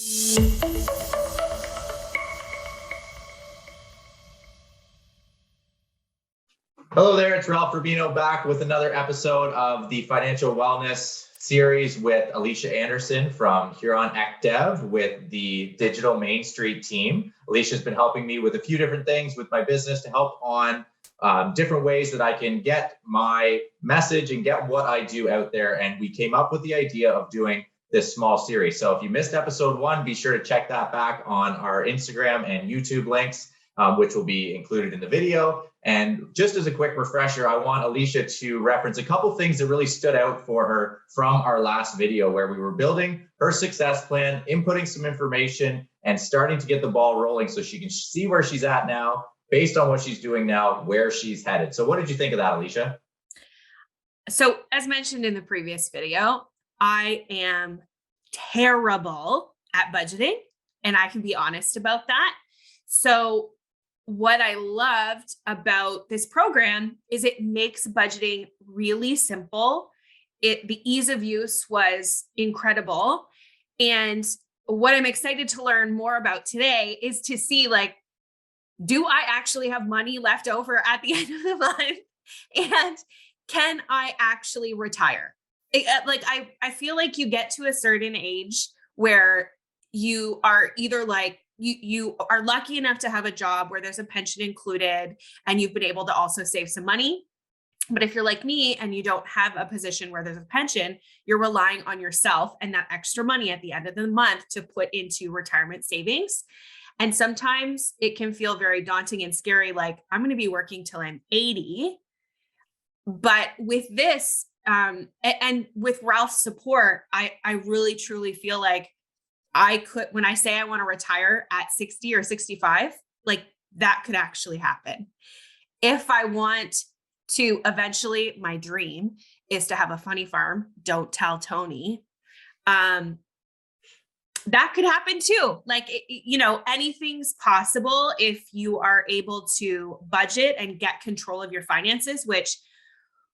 Hello there, it's Ralph Rubino back with another episode of the Financial Wellness series with Alicia Anderson from Huron Dev with the Digital Main Street team. Alicia's been helping me with a few different things with my business to help on different ways that I can get my message and get what I do out there. And we came up with the idea of doing this small series. So if you missed episode 1, be sure to check that back on our Instagram and YouTube links, which will be included in the video. And just as a quick refresher, I want Alicia to reference a couple things that really stood out for her from our last video where we were building her success plan, inputting some information, and starting to get the ball rolling so she can see where she's at now, based on what she's doing now, where she's headed. So what did you think of that, Alicia? So as mentioned in the previous video, I am terrible at budgeting, and I can be honest about that. So what I loved about this program is it makes budgeting really simple. The ease of use was incredible. And what I'm excited to learn more about today is to see, like, do I actually have money left over at the end of the month? And can I actually retire? I feel like you get to a certain age where you are either like, you are lucky enough to have a job where there's a pension included and you've been able to also save some money. But if you're like me and you don't have a position where there's a pension, you're relying on yourself and that extra money at the end of the month to put into retirement savings. And sometimes it can feel very daunting and scary, like I'm going to be working till I'm 80. But with this, and with Ralph's support, I really truly feel like I could, when I say I want to retire at 60 or 65, like that could actually happen. If I want to eventually, my dream is to have a funny farm. Don't tell Tony. That could happen too. Like, anything's possible if you are able to budget and get control of your finances, which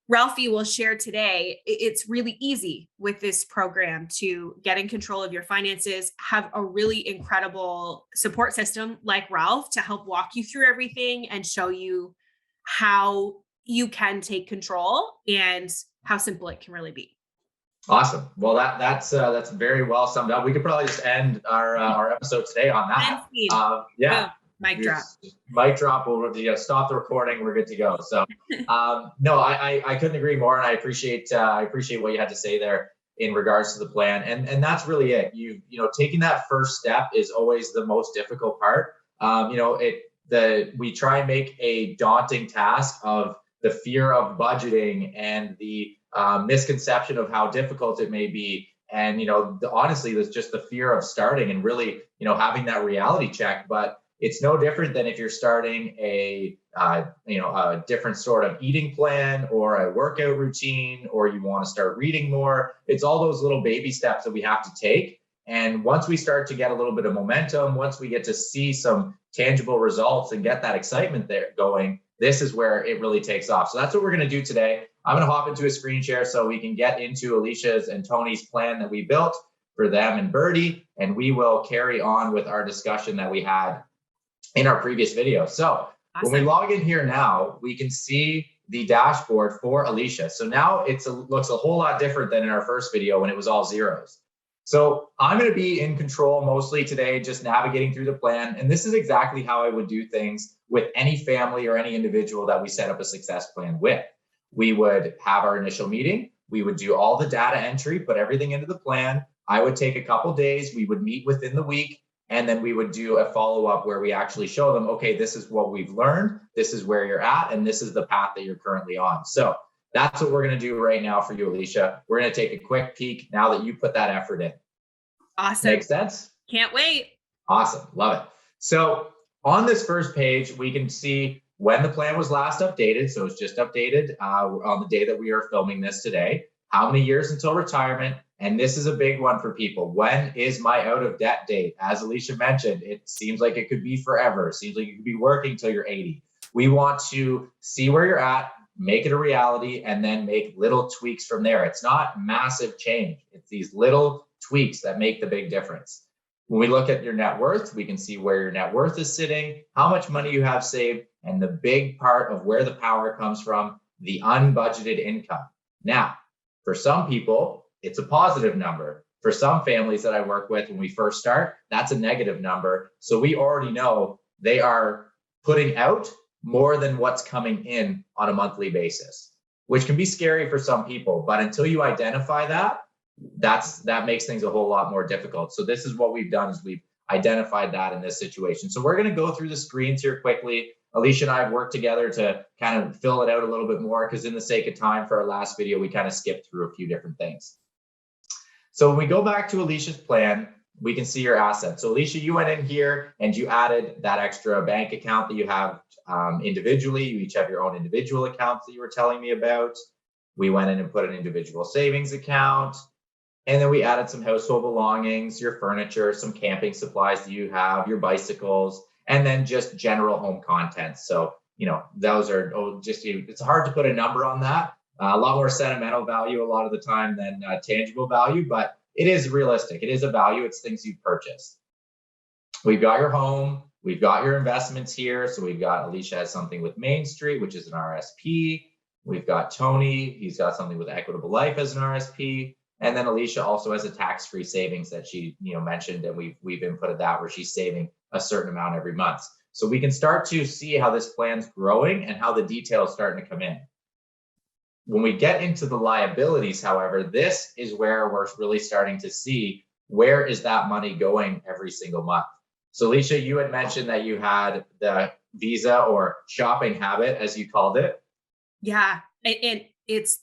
Ralphie will share today. It's really easy with this program to get in control of your finances, have a really incredible support system like Ralph to help walk you through everything and show you how you can take control and how simple it can really be. Awesome. Well, that's very well summed up. We could probably just end our episode today on that. Yeah. Mic drop. Mic drop. We'll stop the recording. We're good to go. So, no, I couldn't agree more, and I appreciate what you had to say there in regards to the plan, and that's really it. Taking that first step is always the most difficult part. We try and make a daunting task of the fear of budgeting and the misconception of how difficult it may be. And, honestly, there's just the fear of starting and really, having that reality check. But it's no different than if you're starting a different sort of eating plan or a workout routine, or you want to start reading more. It's all those little baby steps that we have to take. And once we start to get a little bit of momentum, once we get to see some tangible results and get that excitement there going, this is where it really takes off. So that's what we're going to do today. I'm going to hop into a screen share so we can get into Alicia's and Tony's plan that we built for them and Birdie, and we will carry on with our discussion that we had in our previous video. So When we log in here now, we can see the dashboard for Alicia. So now it looks a whole lot different than in our first video when it was all zeros. So I'm going to be in control mostly today, just navigating through the plan. And this is exactly how I would do things with any family or any individual that we set up a success plan with. We would have our initial meeting. We would do all the data entry, put everything into the plan. I would take a couple days. We would meet within the week. And then we would do a follow-up where we actually show them, okay, this is what we've learned. This is where you're at. And this is the path that you're currently on. So that's what we're going to do right now for you, Alicia. We're going to take a quick peek now that you put that effort in. Awesome. Makes sense? Can't wait. Awesome. Love it. So on this first page, we can see when the plan was last updated. So it's just updated on the day that we are filming this today. How many years until retirement? And this is a big one for people. When is my out of debt date? As Alicia mentioned, it seems like it could be forever. It seems like you could be working till you're 80. We want to see where you're at, make it a reality, and then make little tweaks from there. It's not massive change. It's these little tweaks that make the big difference. When we look at your net worth, we can see where your net worth is sitting, how much money you have saved, and the big part of where the power comes from, the unbudgeted income. Now, for some people, it's a positive number. For some families that I work with, when we first start, that's a negative number. So we already know they are putting out more than what's coming in on a monthly basis, which can be scary for some people. But until you identify that, that makes things a whole lot more difficult. So this is what we've done, is we've identified that in this situation. So we're going to go through the screens here quickly. Alicia and I have worked together to kind of fill it out a little bit more, because in the sake of time for our last video, we kind of skipped through a few different things. So when we go back to Alicia's plan, we can see your assets. So Alicia, you went in here and you added that extra bank account that you have individually. You each have your own individual accounts that you were telling me about. We went in and put an individual savings account. And then we added some household belongings, your furniture, some camping supplies that you have, your bicycles, and then just general home contents. So, those are it's hard to put a number on that. A lot more sentimental value a lot of the time than tangible value, but it is realistic. It is a value. It's things you've purchased. We've got your home. We've got your investments here. So we've got Alicia has something with Main Street, which is an RSP. We've got Tony. He's got something with Equitable Life as an RSP. And then Alicia also has a tax-free savings that she mentioned, and we've inputted that, where she's saving a certain amount every month. So we can start to see how this plan's growing and how the details starting to come in. When we get into the liabilities, however, this is where we're really starting to see where is that money going every single month. So Alicia, you had mentioned that you had the Visa or shopping habit, as you called it. Yeah, and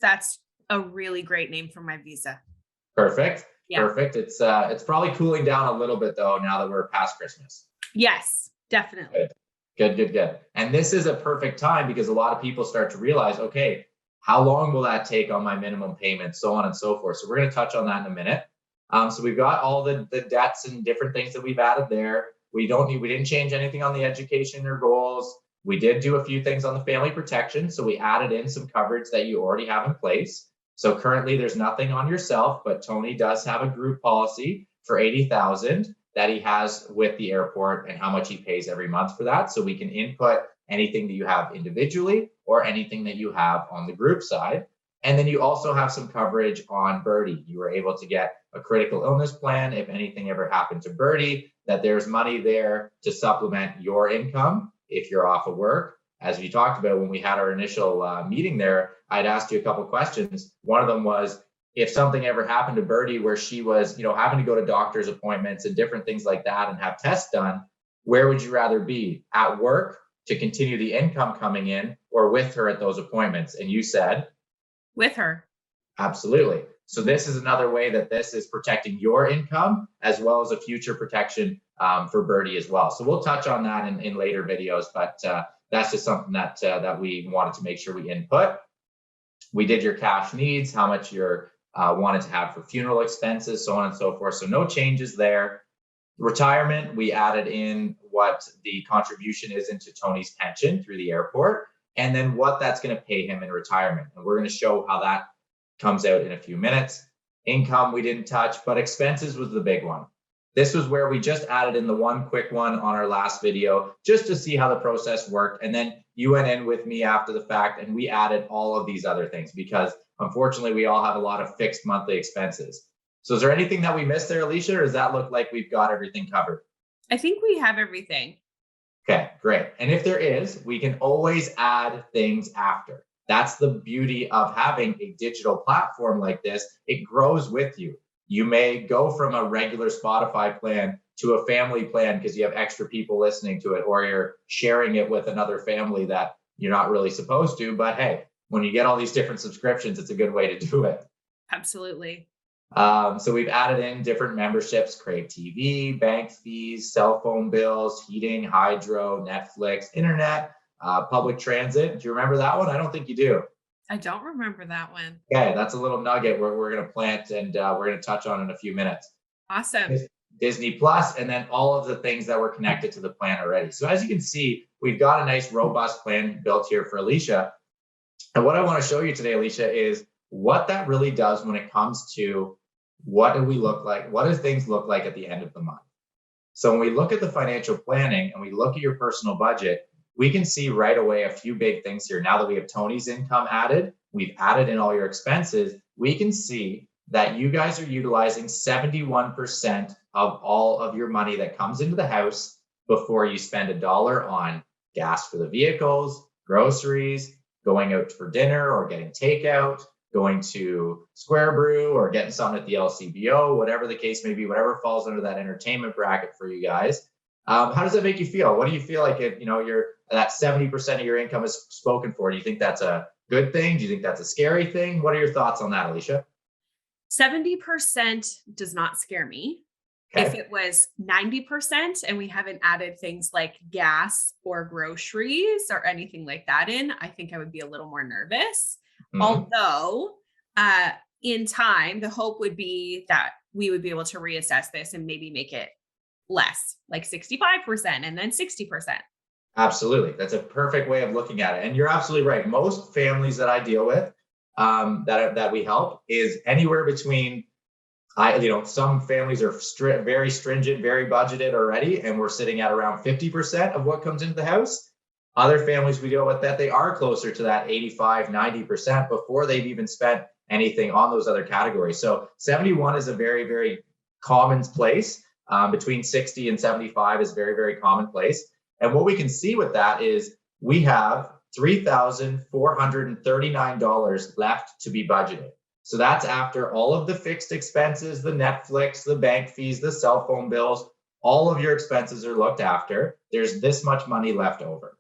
that's a really great name for my Visa. Perfect. Yeah. Perfect. It's probably cooling down a little bit though, now that we're past Christmas. Yes, definitely. Good. And this is a perfect time, because a lot of people start to realize, okay, how long will that take on my minimum payment, so on and so forth. So we're going to touch on that in a minute. So we've got all the debts and different things that we've added there. We didn't change anything on the education or goals. We did do a few things on the family protection. So we added in some coverage that you already have in place. So currently there's nothing on yourself, but Tony does have a group policy for $80,000 that he has with the airport, and how much he pays every month for that. So we can input anything that you have individually or anything that you have on the group side. And then you also have some coverage on Birdie. You were able to get a critical illness plan if anything ever happened to Birdie, that there's money there to supplement your income if you're off of work. As we talked about when we had our initial meeting there, I'd asked you a couple of questions. One of them was, if something ever happened to Birdie where she was, having to go to doctor's appointments and different things like that and have tests done, where would you rather be? At work to continue the income coming in, or with her at those appointments? And you said, with her. Absolutely. So this is another way that this is protecting your income, as well as a future protection for Birdie as well. So we'll touch on that in later videos, but that's just something that we wanted to make sure we input. We did your cash needs, how much you're wanted to have for funeral expenses, so on and so forth. So no changes there. Retirement, we added in what the contribution is into Tony's pension through the airport, and then what that's going to pay him in retirement. And we're going to show how that comes out in a few minutes. Income we didn't touch, but expenses was the big one. This was where we just added in the one quick one on our last video, just to see how the process worked. And then you went in with me after the fact and we added all of these other things, because unfortunately we all have a lot of fixed monthly expenses. So is there anything that we missed there, Alicia, or does that look like we've got everything covered? I think we have everything. Okay, great. And if there is, we can always add things after. That's the beauty of having a digital platform like this. It grows with you. You may go from a regular Spotify plan to a family plan because you have extra people listening to it, or you're sharing it with another family that you're not really supposed to. But hey, when you get all these different subscriptions, it's a good way to do it. Absolutely. So we've added in different memberships: Crave TV, bank fees, cell phone bills, heating, hydro, Netflix, internet, public transit. Do you remember that one? I don't think you do. I don't remember that one. Okay, that's a little nugget we're going to plant, and we're going to touch on in a few minutes. Awesome. Disney Plus, and then all of the things that were connected to the plan already. So as you can see, we've got a nice robust plan built here for Alicia. And what I want to show you today, Alicia, is what that really does when it comes to what do we look like? What do things look like at the end of the month? So when we look at the financial planning and we look at your personal budget, we can see right away a few big things here. Now that we have Tony's income added, we've added in all your expenses, we can see that you guys are utilizing 71% of all of your money that comes into the house before you spend a dollar on gas for the vehicles, groceries, going out for dinner or getting takeout, going to Square Brew or getting something at the LCBO, whatever the case may be, whatever falls under that entertainment bracket for you guys. How does that make you feel? What do you feel like if you're that 70% of your income is spoken for? Do you think that's a good thing? Do you think that's a scary thing? What are your thoughts on that, Alicia? 70% does not scare me. Okay. If it was 90% and we haven't added things like gas or groceries or anything like that in, I think I would be a little more nervous. Mhm. Although in time, the hope would be that we would be able to reassess this and maybe make it less, like 65% and then 60%. Absolutely. That's a perfect way of looking at it. And you're absolutely right. Most families that I deal with that we help is anywhere between some families are very stringent, very budgeted already, and we're sitting at around 50% of what comes into the house. Other families we deal with that they are closer to that 85, 90% before they've even spent anything on those other categories. So 71 is a very, very common place. Between 60 and 75 is very, very commonplace. And what we can see with that is we have $3,439 left to be budgeted. So that's after all of the fixed expenses, the Netflix, the bank fees, the cell phone bills, all of your expenses are looked after. There's this much money left over.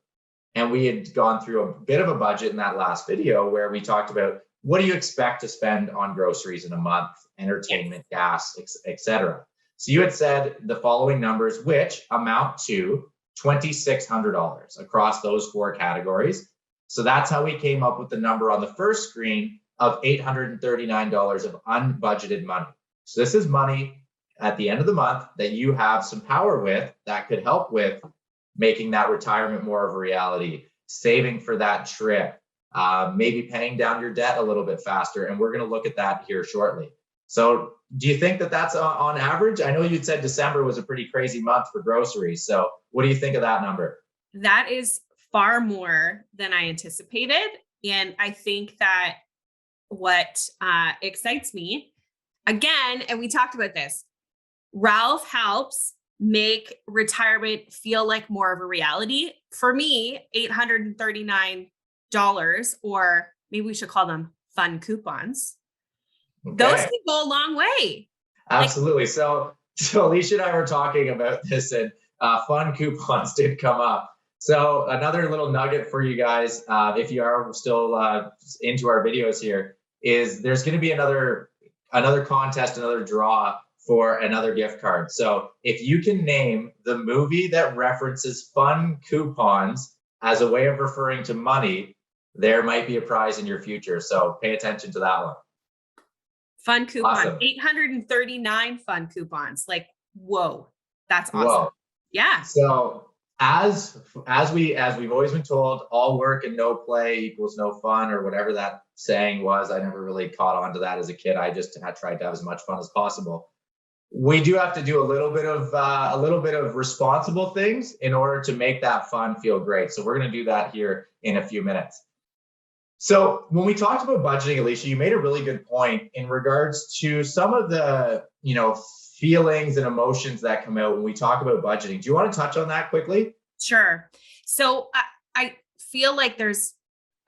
And we had gone through a bit of a budget in that last video where we talked about what do you expect to spend on groceries in a month, entertainment, gas, etc. So you had said the following numbers, which amount to $2,600 across those four categories. So that's how we came up with the number on the first screen of $839 of unbudgeted money. So this is money at the end of the month that you have some power with that could help with making that retirement more of a reality, saving for that trip, maybe paying down your debt a little bit faster. And we're going to look at that here shortly. So do you think that that's on average? I know you'd said December was a pretty crazy month for groceries. So what do you think of that number? That is far more than I anticipated. And I think that what excites me, again, and we talked about this, Ralph helps make retirement feel like more of a reality. For me, $839, or maybe we should call them fun coupons. Okay. Those can go a long way. Absolutely. So Alicia and I were talking about this, and fun coupons did come up. So another little nugget for you guys, if you are still into our videos here, is there's going to be another contest, another draw for another gift card. So if you can name the movie that references fun coupons as a way of referring to money, there might be a prize in your future. So pay attention to that one. Fun coupon, Awesome. 839 fun coupons. Like, whoa, that's awesome. Whoa. Yeah. So as we've always been told, all work and no play equals no fun, or whatever that saying was. I never really caught on to that as a kid. I just had tried to have as much fun as possible. We do have to do a little bit of responsible things in order to make that fun feel great. So we're going to do that here in a few minutes. So when we talked about budgeting, Alicia, you made a really good point in regards to some of the, feelings and emotions that come out when we talk about budgeting. Do you want to touch on that quickly? Sure. So I feel like there's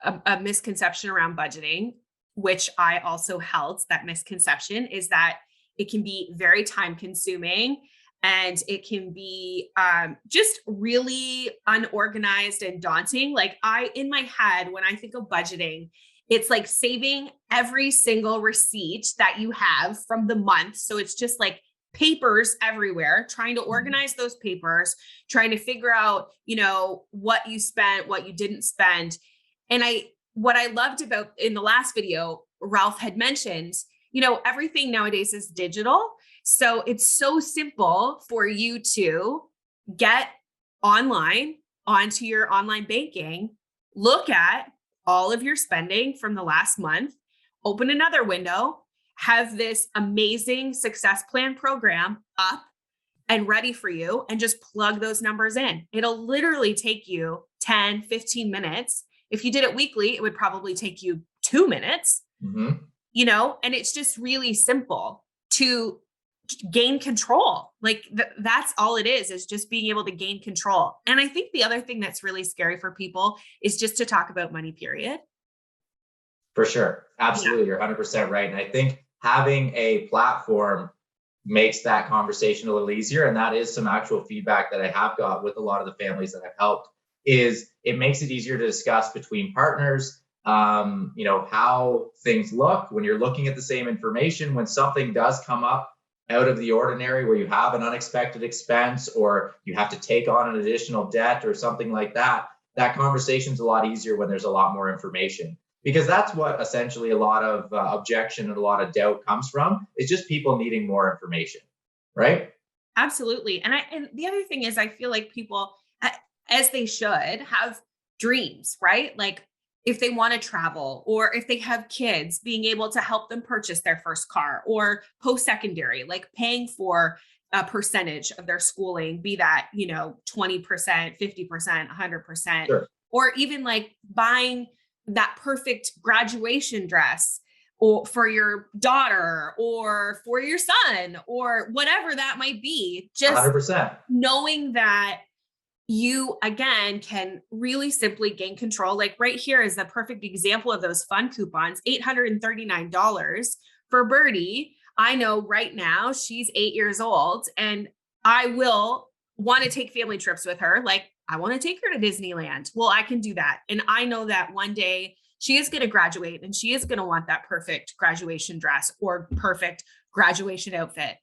a misconception around budgeting, which I also held. That misconception is that it can be very time consuming and it can be just really unorganized and daunting. Like in my head, when I think of budgeting, it's like saving every single receipt that you have from the month. So it's just like papers everywhere, trying to organize those papers, trying to figure out, what you spent, what you didn't spend. And what I loved about in the last video, Ralph had mentioned, everything nowadays is digital. So it's so simple for you to get online onto your online banking, look at all of your spending from the last month, open another window, have this amazing success plan program up, and ready for you, and just plug those numbers in. It'll literally take you 10, 15 minutes. If you did it weekly, it would probably take you 2 minutes, and it's just really simple to gain control. Like that's all it is just being able to gain control. And I think the other thing that's really scary for people is just to talk about money, period. For sure. Absolutely. You're 100% right. And I think having a platform makes that conversation a little easier. And that is some actual feedback that I have got with a lot of the families that I've helped, is it makes it easier to discuss between partners, how things look when you're looking at the same information. When something does come up out of the ordinary, where you have an unexpected expense or you have to take on an additional debt or something like that, that conversation's a lot easier when there's a lot more information. Because that's what essentially a lot of objection and a lot of doubt comes from, is just people needing more information, right? Absolutely. And the other thing is, I feel like people, as they should, have dreams, right? Like if they want to travel, or if they have kids, being able to help them purchase their first car, or post-secondary, like paying for a percentage of their schooling, be that, 20%, 50%, 100%, Sure. or even like buying that perfect graduation dress, or for your daughter or for your son, or whatever that might be. Just 100%. knowing that you, again, can really simply gain control. Like right here is the perfect example of those fun coupons, $839 for Birdie. I know right now she's 8 years old, and I will want to take family trips with her. Like I want to take her to Disneyland. Well, I can do that. And I know that one day she is going to graduate, and she is going to want that perfect graduation dress or perfect graduation outfit.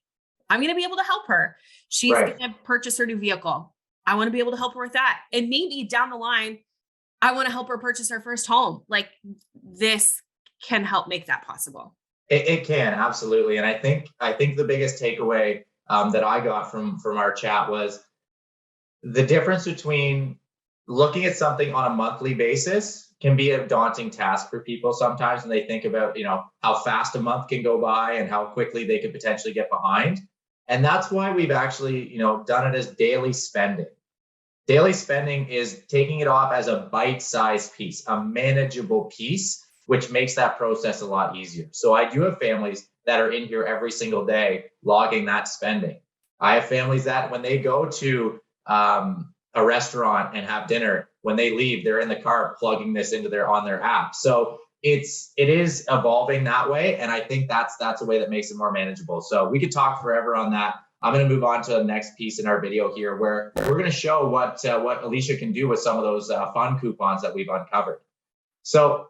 I'm going to be able to help her. She's Right. going to purchase her new vehicle. I want to be able to help her with that. And maybe down the line, I want to help her purchase her first home. Like this can help make that possible. It can, absolutely. And I think the biggest takeaway that I got from our chat was the difference between looking at something on a monthly basis can be a daunting task for people sometimes when they think about, how fast a month can go by and how quickly they could potentially get behind. And that's why we've actually, done it as daily spending. Daily spending is taking it off as a bite-sized piece, a manageable piece, which makes that process a lot easier. So I do have families that are in here every single day logging that spending. I have families that when they go to a restaurant and have dinner, when they leave, they're in the car plugging this into on their app. So it is evolving that way, and I think that's a way that makes it more manageable. So we could talk forever on that. I'm going to move on to the next piece in our video here, where we're going to show what Alicia can do with some of those fun coupons that we've uncovered. So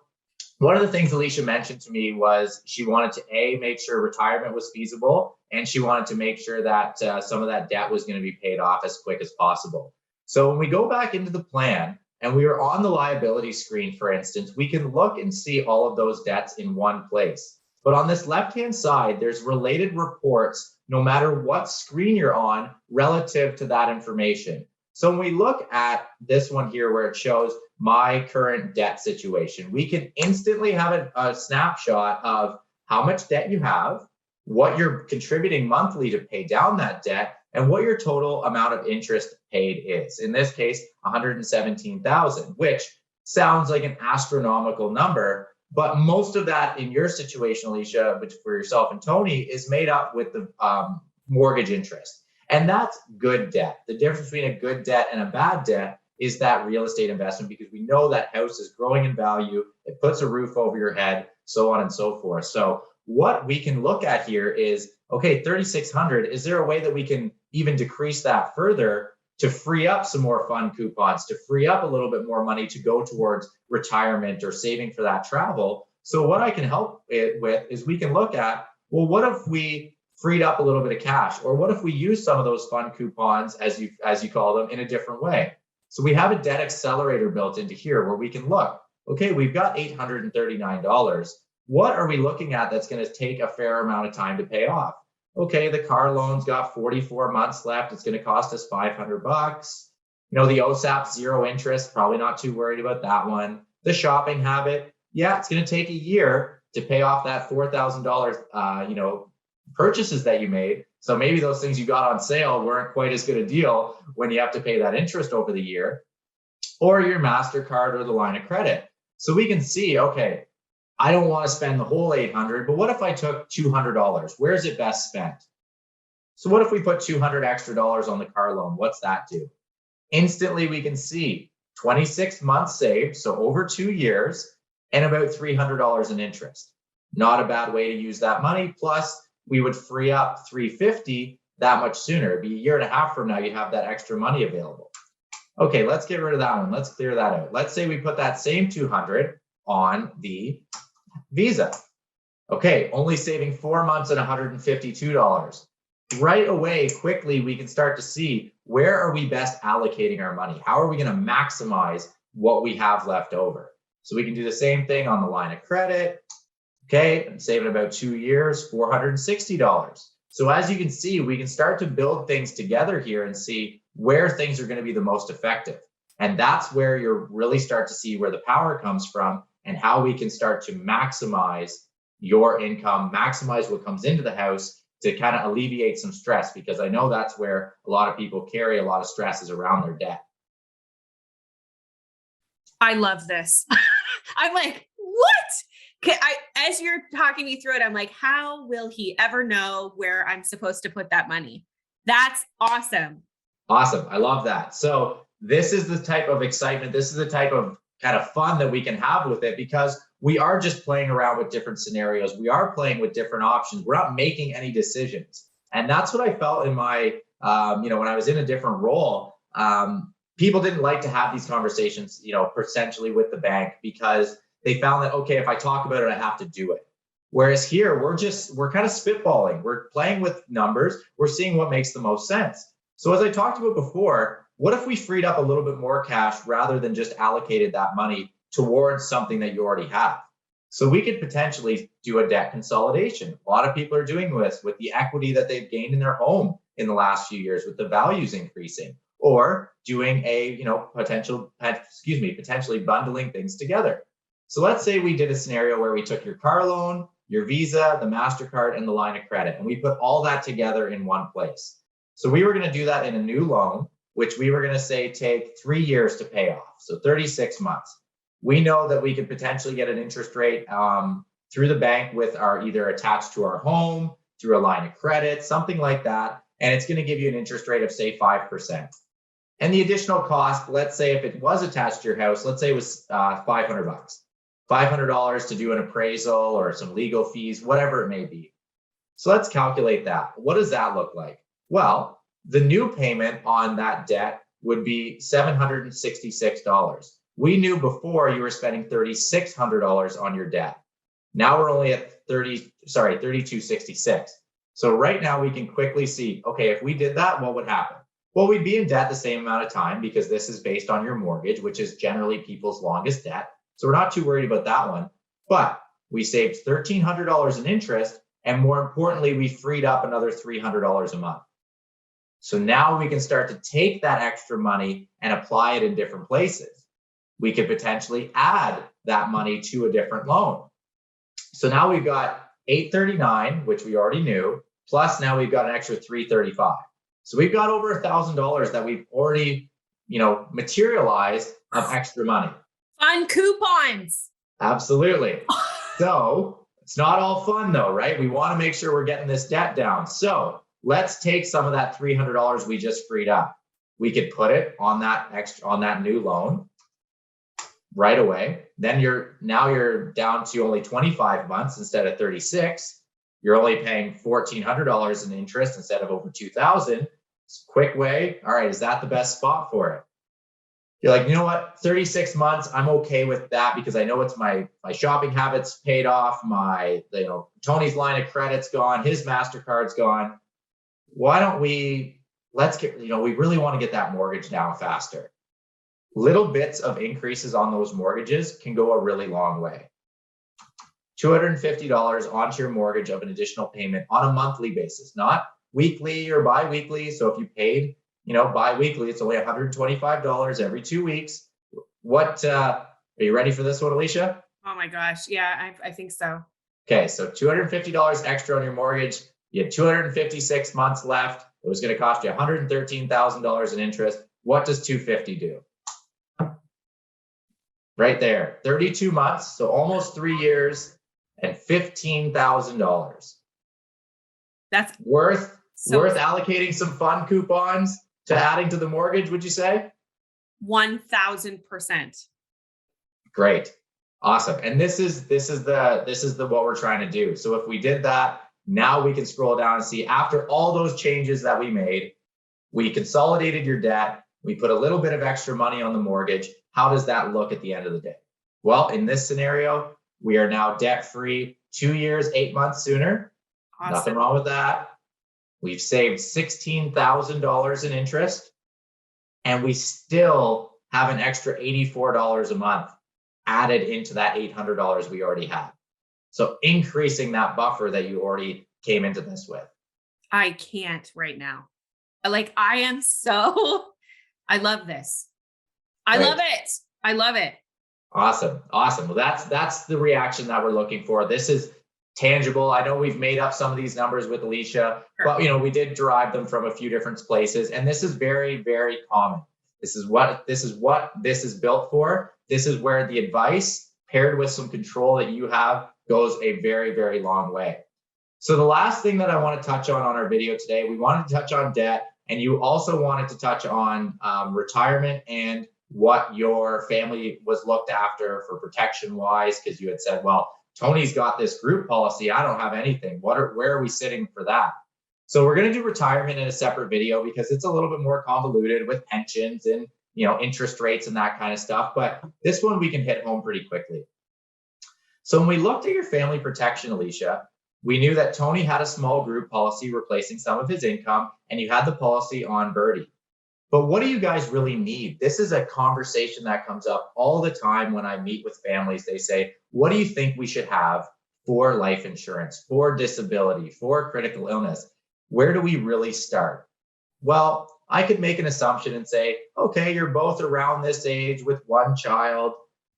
one of the things Alicia mentioned to me was she wanted to make sure retirement was feasible, and she wanted to make sure that some of that debt was going to be paid off as quick as possible. So when we go back into the plan and we are on the liability screen, for instance, we can look and see all of those debts in one place. But on this left-hand side, there's related reports no matter what screen you're on relative to that information. So when we look at this one here where it shows my current debt situation, we can instantly have a snapshot of how much debt you have, what you're contributing monthly to pay down that debt, and what your total amount of interest paid is. In this case, $117,000, which sounds like an astronomical number, but most of that in your situation, Alicia, which for yourself and Tony, is made up with the mortgage interest. And that's good debt. The difference between a good debt and a bad debt is that real estate investment, because we know that house is growing in value, it puts a roof over your head, so on and so forth. So what we can look at here is, okay, 3,600, is there a way that we can even decrease that further to free up some more fun coupons, to free up a little bit more money to go towards retirement or saving for that travel? So what I can help it with is we can look at, well, what if we freed up a little bit of cash? Or what if we use some of those fun coupons, as you call them, in a different way? So we have a debt accelerator built into here where we can look, okay, we've got $839. What are we looking at that's going to take a fair amount of time to pay off? Okay, the car loan's got 44 months left. It's going to cost us $500. The OSAP, zero interest, probably not too worried about that one. The shopping habit, yeah, it's going to take a year to pay off that $4,000, purchases that you made. So maybe those things you got on sale weren't quite as good a deal when you have to pay that interest over the year, or your MasterCard or the line of credit. So we can see, okay, I don't want to spend the whole $800, but what if I took $200? Where's it best spent? So what if we put $200 extra on the car loan? What's that do? Instantly, we can see 26 months saved, so over 2 years, and about $300 in interest. Not a bad way to use that money. Plus, we would free up $350 that much sooner. It'd be a year and a half from now, you'd have that extra money available. Okay, let's get rid of that one. Let's clear that out. Let's say we put that same 200 on the Visa. Okay, only saving 4 months at $152. Right away, quickly, we can start to see where are we best allocating our money? How are we going to maximize what we have left over? So we can do the same thing on the line of credit. Okay, I'm saving about 2 years, $460. So as you can see, we can start to build things together here and see where things are going to be the most effective. And that's where you'll really start to see where the power comes from and how we can start to maximize your income, maximize what comes into the house to kind of alleviate some stress, because I know that's where a lot of people carry a lot of stresses around their debt. I love this. I'm like, what? As you're talking me through it, I'm like, how will he ever know where I'm supposed to put that money? That's awesome. Awesome. I love that. So this is the type of excitement. This is the type of kind of fun that we can have with it, because we are just playing around with different scenarios. We are playing with different options. We're not making any decisions. And that's what I felt in my, when I was in a different role, people didn't like to have these conversations, potentially with the bank, because they found that, okay, if I talk about it, I have to do it. Whereas here, we're kind of spitballing. We're playing with numbers. We're seeing what makes the most sense. So as I talked about before, what if we freed up a little bit more cash rather than just allocated that money towards something that you already have? So we could potentially do a debt consolidation. A lot of people are doing this with the equity that they've gained in their home in the last few years, with the values increasing, or doing a, potentially bundling things together. So let's say we did a scenario where we took your car loan, your Visa, the MasterCard, and the line of credit, and we put all that together in one place. So we were going to do that in a new loan, which we were going to say take 3 years to pay off. So 36 months. We know that we could potentially get an interest rate through the bank with our either attached to our home, through a line of credit, something like that. And it's going to give you an interest rate of, say, 5%. And the additional cost, let's say if it was attached to your house, let's say it was $500. $500 to do an appraisal or some legal fees, whatever it may be. So let's calculate that. What does that look like? Well, the new payment on that debt would be $766. We knew before you were spending $3,600 on your debt. Now we're only at $3,266. So right now we can quickly see, okay, if we did that, what would happen? Well, we'd be in debt the same amount of time, because this is based on your mortgage, which is generally people's longest debt. So we're not too worried about that one. But we saved $1,300 in interest, and more importantly, we freed up another $300 a month. So now we can start to take that extra money and apply it in different places. We could potentially add that money to a different loan. So now we've got $839, which we already knew, plus now we've got an extra $335. So we've got over $1,000 that we've already, materialized of extra money. Fun coupons. Absolutely. So it's not all fun though, right? We want to make sure we're getting this debt down. So let's take some of that $300 we just freed up. We could put it on that new loan right away. Then you're down to only 25 months instead of 36. You're only paying $1,400 in interest instead of over $2,000. It's a quick way. All right, is that the best spot for it? You're like, you know what? 36 months, I'm okay with that, because I know it's my shopping habits paid off. Tony's line of credit's gone. His MasterCard's gone. Why don't we we really want to get that mortgage down faster. Little bits of increases on those mortgages can go a really long way. $250 onto your mortgage of an additional payment on a monthly basis, not weekly or bi-weekly. So if you paid, bi-weekly, it's only $125 every 2 weeks. Are you ready for this one, Alicia? Oh my gosh. Yeah, I think so. Okay, so $250 extra on your mortgage. You had 256 months left. It was going to cost you $113,000 in interest. What does 250 do? Right there, 32 months, so almost 3 years and $15,000. That's worth allocating some fun coupons to adding to the mortgage, would you say? 1,000%. Great. Awesome. And this is what we're trying to do. So if we did that, now we can scroll down and see after all those changes that we made, we consolidated your debt, we put a little bit of extra money on the mortgage. How does that look at the end of the day? Well, in this scenario, we are now debt-free 2 years, 8 months sooner. Awesome. Nothing wrong with that. We've saved $16,000 in interest, and we still have an extra $84 a month added into that $800 we already had. So increasing that buffer that you already came into this with. I can't right now. Like, I am so, I love this. I love it. I love it. Awesome. Well, that's the reaction that we're looking for. This is tangible. I know we've made up some of these numbers with Alicia, but we did derive them from a few different places. And this is very, very common. This is what this is built for. This is where the advice paired with some control that you have goes a very, very long way. So the last thing that I want to touch on our video today, we wanted to touch on debt, and you also wanted to touch on retirement and what your family was looked after for protection wise, because you had said, well, Tony's got this group policy. I don't have anything. Where are we sitting for that? So we're going to do retirement in a separate video because it's a little bit more convoluted with pensions and interest rates and that kind of stuff. But this one we can hit home pretty quickly. So when we looked at your family protection, Alicia, we knew that Tony had a small group policy replacing some of his income, and you had the policy on Birdie. But what do you guys really need? This is a conversation that comes up all the time when I meet with families. They say, what do you think we should have for life insurance, for disability, for critical illness? Where do we really start? Well, I could make an assumption and say, okay, you're both around this age with one child.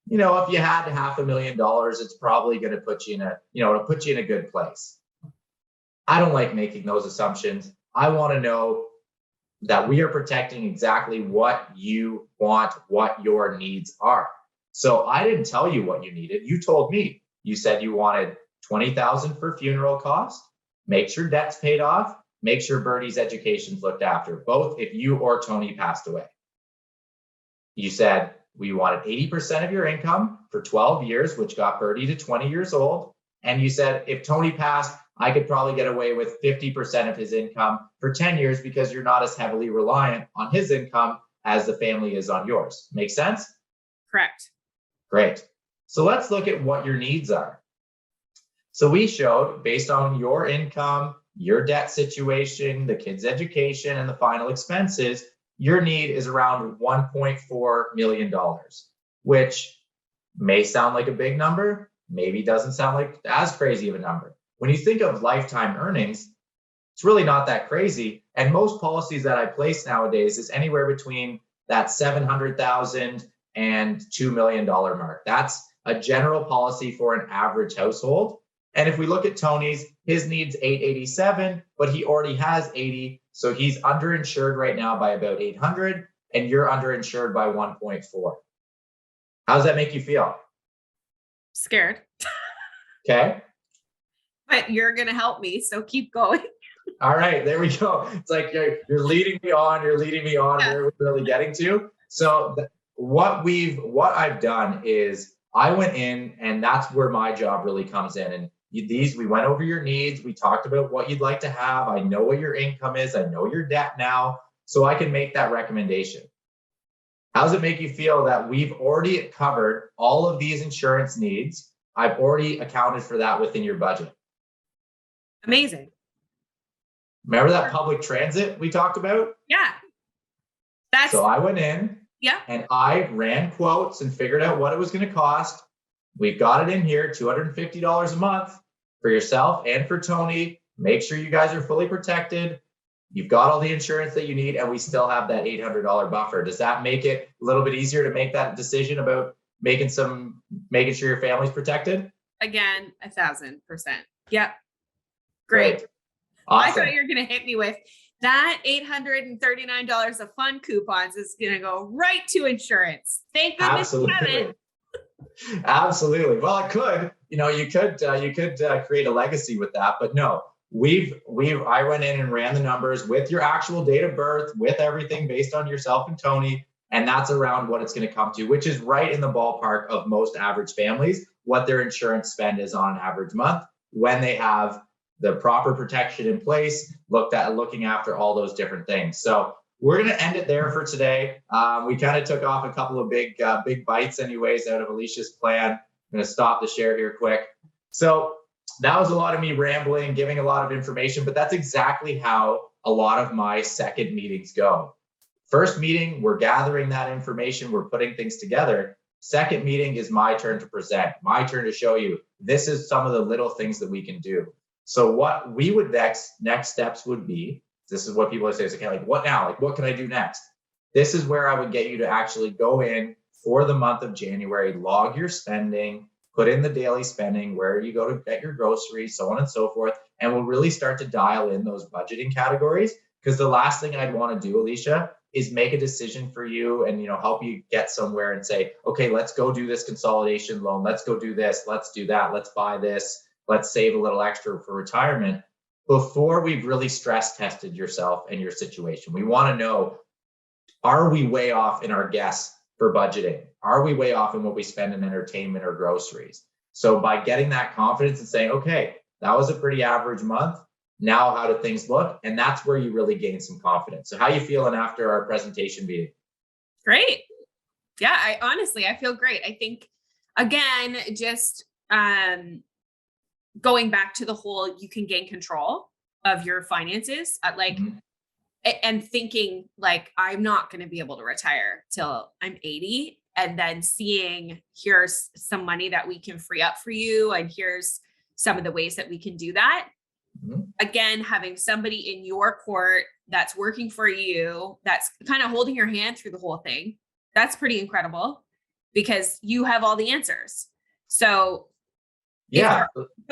If you had $500,000, it's probably going to put you in a good place. I don't like making those assumptions. I want to know that we are protecting exactly what you want, what your needs are. So I didn't tell you what you needed. You told me. You said you wanted $20,000 for funeral costs, make sure debt's paid off, make sure Birdie's education's looked after, both if you or Tony passed away. You said we wanted 80% of your income for 12 years, which got Birdie to 20 years old. And you said if Tony passed, I could probably get away with 50% of his income for 10 years because you're not as heavily reliant on his income as the family is on yours. Make sense? Correct. Great. So let's look at what your needs are. So we showed, based on your income, your debt situation, the kids' education, and the final expenses, your need is around $1.4 million, which may sound like a big number, maybe doesn't sound like as crazy of a number. When you think of lifetime earnings, it's really not that crazy. And most policies that I place nowadays is anywhere between that $700,000 and $2 million mark. That's a general policy for an average household. And if we look at Tony's, his needs 887, but he already has 80. So he's underinsured right now by about 800, and you're underinsured by 1.4. How does that make you feel? Scared. Okay. But you're going to help me, so keep going. All right, there we go. It's like you're leading me on. You're leading me on. Yeah. Where we're really getting to. So what I've done is I went in, and that's where my job really comes in. And we went over your needs. We talked about what you'd like to have. I know what your income is. I know your debt now, so I can make that recommendation. How does it make you feel that we've already covered all of these insurance needs? I've already accounted for that within your budget. Amazing. Remember that public transit we talked about? Yeah. So I went in, yeah, and I ran quotes and figured out what it was going to cost. We've got it in here, $250 a month for yourself and for Tony. Make sure you guys are fully protected. You've got all the insurance that you need, and we still have that $800 buffer. Does that make it a little bit easier to make that decision about making sure your family's protected? Again, 1,000%. Yep. Great. I Awesome. thought you were going to hit me with that $839 of fun coupons is going to go right to insurance. Thank goodness you haven't. Absolutely. Well, it could, you could create a legacy with that, but no, I went in and ran the numbers with your actual date of birth, with everything based on yourself and Tony. And that's around what it's going to come to, which is right in the ballpark of most average families, what their insurance spend is on an average month when they have the proper protection in place, looking after all those different things. So we're going to end it there for today. We kind of took off a couple of big bites anyways out of Alicia's plan. I'm going to stop the share here quick. So that was a lot of me rambling, giving a lot of information, but that's exactly how a lot of my second meetings go. First meeting, we're gathering that information, we're putting things together. Second meeting is my turn to present, my turn to show you, this is some of the little things that we can do. So what we would next steps would be, this is what people say, okay, like what now? Like what can I do next? This is where I would get you to actually go in for the month of January, log your spending, put in the daily spending, where you go to get your groceries, so on and so forth. And we'll really start to dial in those budgeting categories. Because the last thing I'd want to do, Alicia, is make a decision for you and help you get somewhere and say, okay, let's go do this consolidation loan. Let's go do this. Let's do that. Let's buy this. Let's save a little extra for retirement before we've really stress tested yourself and your situation. We want to know, are we way off in our guess for budgeting? Are we way off in what we spend in entertainment or groceries? So by getting that confidence and saying, okay, that was a pretty average month. Now, how do things look? And that's where you really gain some confidence. So how you feeling after our presentation meeting? Great. Yeah, I feel great. I think, again, just going back to the whole, you can gain control of your finances, and thinking like, I'm not going to be able to retire till I'm 80. And then seeing, here's some money that we can free up for you. And here's some of the ways that we can do that. Again, having somebody in your court that's working for you, that's kind of holding your hand through the whole thing. That's pretty incredible because you have all the answers. So yeah,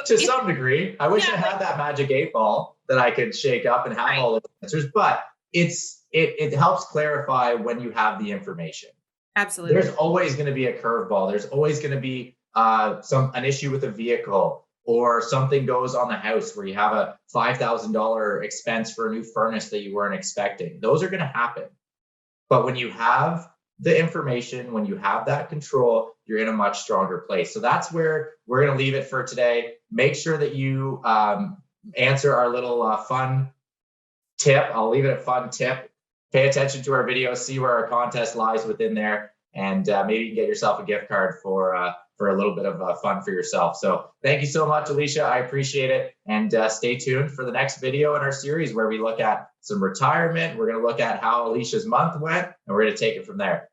to some degree, I wish I had that magic 8-ball that I could shake up and have all the answers, but it helps clarify when you have the information. Absolutely. There's always going to be a curveball. There's always going to be an issue with a vehicle, or something goes on the house where you have a $5,000 expense for a new furnace that you weren't expecting. Those are going to happen. But when you have the information, when you have that control, you're in a much stronger place. So that's where we're going to leave it for today. Make sure that you answer our little fun tip. I'll leave it at fun tip. Pay attention to our videos, see where our contest lies within there, and maybe you can get yourself a gift card for a little bit of fun for yourself. So thank you so much, Alicia. I appreciate it. And stay tuned for the next video in our series where we look at some retirement. We're going to look at how Alicia's month went, and we're going to take it from there.